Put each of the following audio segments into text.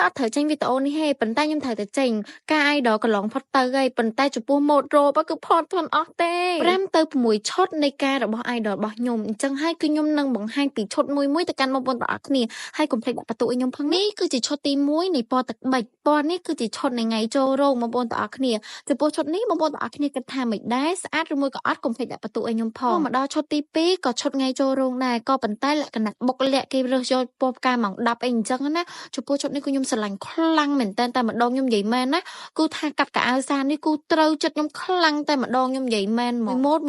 អត់ត្រូវចេញវីដេអូនេះទេប៉ុន្តែខ្ញុំត្រូវតែចេញការ idol កន្លងផុតទៅហើយប៉ុន្តែចំពោះ mode robe គឺផុតធន់អស់ទេ5ទៅ6ឈុតនៃការរបស់ idol របស់ខ្ញុំអញ្ចឹងហើយគឺខ្ញុំនឹងបង្ហាញពីឈុតមួយទៅកាន់បងប្អូនទាំងអស់គ្នាហើយកុំភ្លេចដាក់បន្ទុកឲ្យខ្ញុំផងនេះគឺជាឈុតទី1នៃពណ៌ទឹកប៊ិចពណ៌នេះគឺជាឈុតនៃថ្ងៃចូលរោងបងប្អូនទាំងអស់គ្នាចំពោះឈុតនេះបងប្អូនទាំងអស់គ្នាគិតថាមិនដែរស្អាតឬមួយក៏អត់កុំភ្លេចដាក់បន្ទុកឲ្យខ្ញុំផងមកដល់ឈុតទី2ក៏ឈុតថ្ងៃចូលរោងដែរក៏ប៉ុន្តែលក្ខណៈបុកលាក់គេរើសយកពណ៌ផ្កាម៉ោង10អីអញ្ចឹងណាចំពោះឈុតនេះគឺខ្ញុំស្រឡាញ់ខ្លាំងមែនតើតែម្ដងខ្ញុំនិយាយមែនណាគូថាកាត់កៅអៅសានេះគូត្រូវចិត្តខ្ញុំខ្លាំងតែម្ដងខ្ញុំនិយាយមែនមួយម៉ូត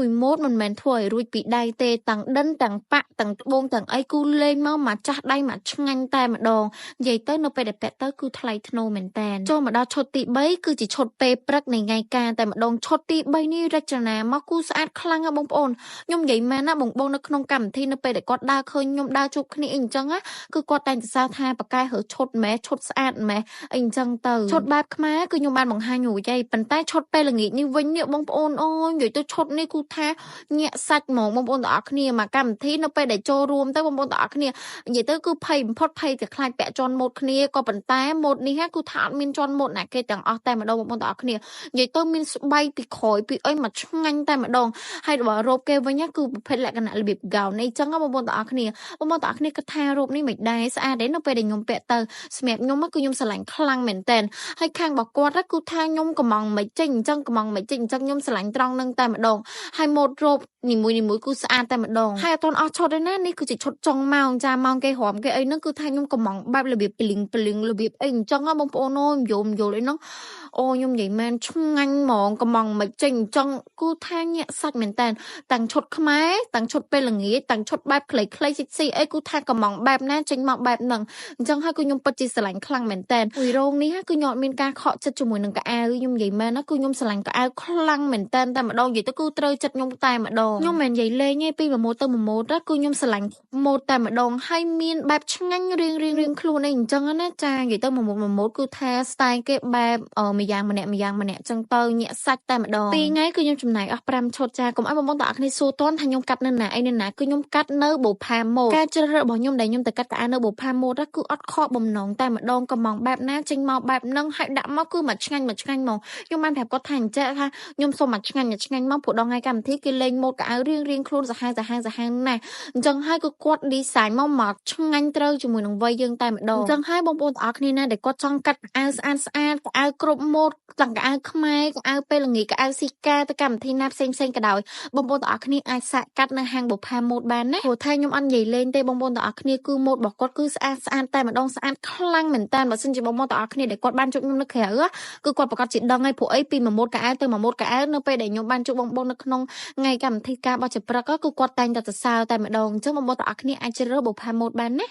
មិនមែនធ្វើឲ្យរួចពីដៃទេទាំងដិនទាំងប៉ាក់ទាំងត្បូងទាំងអីគូលេងមកចាស់ដៃមកឆ្ងាញ់តែម្ដងនិយាយទៅនៅពេលដែលពាក់ទៅគឺថ្លៃថ្នូរមែនតើចូលមកដល់ឈុតទី3គឺជាឈុតពេលព្រឹកនៃថ្ងៃការតែម្ដងឈុតទី3នេះរចនាមកគូស្អាតខ្លាំងណាបងប្អូនខ្ញុំនិយាយមែនណាបងនៅក្នុងកម្មវិធីនៅពេលដែលគាត់ដើរឃើញខ្ញុំដើរជួបគ្នាអីអញ្ចឹងណាគឺគាត់តែងសរសើរថាប៉ាកែហើឈុតម៉ែឈុតស្អាតម៉ែអីអញ្ចឹងទៅឈុតបែបខ្មែរគឺខ្ញុំបានបង្ហាញរួចហើយប៉ុន្តែឈុតពេលល្ងាចនេះវិញនេះបងប្អូនអូយនិយាយទៅឈុតនេះគូថាញាក់សាច់ហ្មងបងប្អូនទាំងអស់គ្នាមកកម្មវិធីនៅពេលដែលចូលរួមទៅបងប្អូនទាំងអស់គ្នានិយាយទៅគឺភ័យបំផុតភ័យតែខ្លាចពាក់ជន់ម៉ូតគ្នាក៏ប៉ុន្តែម៉ូតនេះគឺថាអត់មានជន់ម៉ូតណាគេទាំងអស់តែម្ដងបងប្អូនទាំងអស់គ្នានិយាយទៅមានស្បៃពីក្រោយពីអីមកឆ្ងាញ់តែម្ដងហើយរបស់រ៉ូបគេវិញគឺប្រភេទលក្ខណៈរបៀបកោនអីចឹងបងប្អូនទាំងអស់គ្នាគិតថារូបនេះមិនដែរស្អាតទេនៅពេលដែលខ្ញុំពាក់ទៅសម្រាប់ខ្ញុំគឺខ្ញុំស្រឡាញ់ខ្លាំងមែនតើហើយខាងរបស់គាត់គឺថាខ្ញុំកំងមិនចេញអញ្ចឹងខ្ញុំស្រឡាញ់ត្រង់នឹងតែម្ដងហើយម៉ូតរូបនីមួយគឺស្អាតតែម្ដងហើយអត់ទាន់អស់ឈុតទេណានេះគឺជាឈុតចុងម៉ោងចាម៉ោងគេរំគេអីហ្នឹងគឺថាខ្ញុំកំងបែបរបៀបពលីងរបៀបអីអញ្ចឹងបងប្អូនអូយយល់អីហ្នឹងអូខ្ញុំនិយាយមែនឆ្ងាញ់ហ្មងកំងមិនចេញអញ្ចឹងគូថាញាក់សាច់មែនតើទាំងឈុតខ្មែរទាំងឈុតពេលល្ងាចទាំងឈុតបែបខ្លីស៊ីអីគូថាកំងបែបណាចេញមកបែបហ្នឹងអញ្ចឹងហើយគឺខ្ញុំពិតជាស្រឡាញ់ខ្លាំងមែនតើមួយរោងនេះគឺខ្ញុំអត់មានការខកចិត្តជាមួយនឹងកៅអៅខ្ញុំនិយាយមែនណាគឺខ្ញុំស្រឡាញ់កៅអៅខ្លាំងមែនតើតែម្ដងនិយាយទៅគឺត្រូវចិត្តខ្ញុំតែម្ដងខ្ញុំមិននិយាយលេងទេពីមួយម៉ូតទៅមួយម៉ូតគឺខ្ញុំស្រឡាញ់ម៉ូតតែម្ដងហើយមានបែបឆ្ងាញ់រៀងខ្លួនអីអញ្ចឹងណាចានិយាយទៅមួយម៉ូតគឺថា style គេបែបម្យ៉ាងម្នាក់អញ្ចឹងទៅញាក់សាច់តែម្ដងពីថ្ងៃគឺខ្ញុំចំណាយអស់5ឈុតចាកុំឲ្យបងប្អូនទាំងអស់គ្នាសួរតន់ថាខ្ញុំកាត់នៅណាគឺខ្ញុំកាត់នៅបូផាម៉ូតការជ្រើសរើសរបស់ខ្ញុំដែលខ្ញុំទៅកាត់កៅអៅនៅបូផាម៉ូតគឺអត់ខកបំណងតែម្ដងកំងបែបណាចេញមកបែបហ្នឹងហើយដាក់មកគឺមកឆ្ងាញ់មកខ្ញុំបានប្រាប់គាត់ថាអញ្ចឹងថាខ្ញុំសុំមកឆ្ងាញ់មកព្រោះដល់ថ្ងៃកម្មវិធីគេលេងម៉ូតកៅអៅរៀងខ្លួនសាហាវណាស់អញ្ចឹងហើយគឺគាត់ design មកឆ្ងាញ់ត្រូវជាមួយនឹងវ័យយើងតែម្ដងអញ្ចឹងហើយបងប្អូនទាំងអស់គ្នាណាដែលគាត់ចង់កាត់កៅអៅស្អាតកៅអៅគ្រប់ម៉ូតទាំងកៅអៅខ្មែរកៅអៅពេលល្ងាចកៅអៅស៊ីកាទៅកម្មវិធីណាផ្សេងក៏ដោយបងប្អូនទាំងអស់គ្នាអាចសាកកាត់នៅហាងបុប្ផាម៉ូតបានណាព្រោះថាខ្ញុំអត់និយាយលេងទេបងប្អូនទាំងអស់គ្នាគឺម៉ូតរបស់គាត់គឺស្អាតតែម្ដងស្អាតខ្លាំងមែនតើបើសិនជាបងប្អូនទាំងអស់គ្នាដែលគាត់បានជួបខ្ញុំនៅក្រៅគឺគាត់ប្រកាសជាដឹងហើយព្រោះអីពីមួយម៉ូតកៅអៅទៅមួយម៉ូតកៅអៅនៅពេលដែលខ្ញុំបានជួបបងប្អូននៅក្នុងថ្ងៃកម្មវិធីការបោះចព្រឹកគឺគាត់តែងតែសរសើរតែម្ដងអញ្ចឹងបងប្អូនទាំងអស់គ្នាអាចជ្រើសរើសបុប្ផាម៉ូតបានណា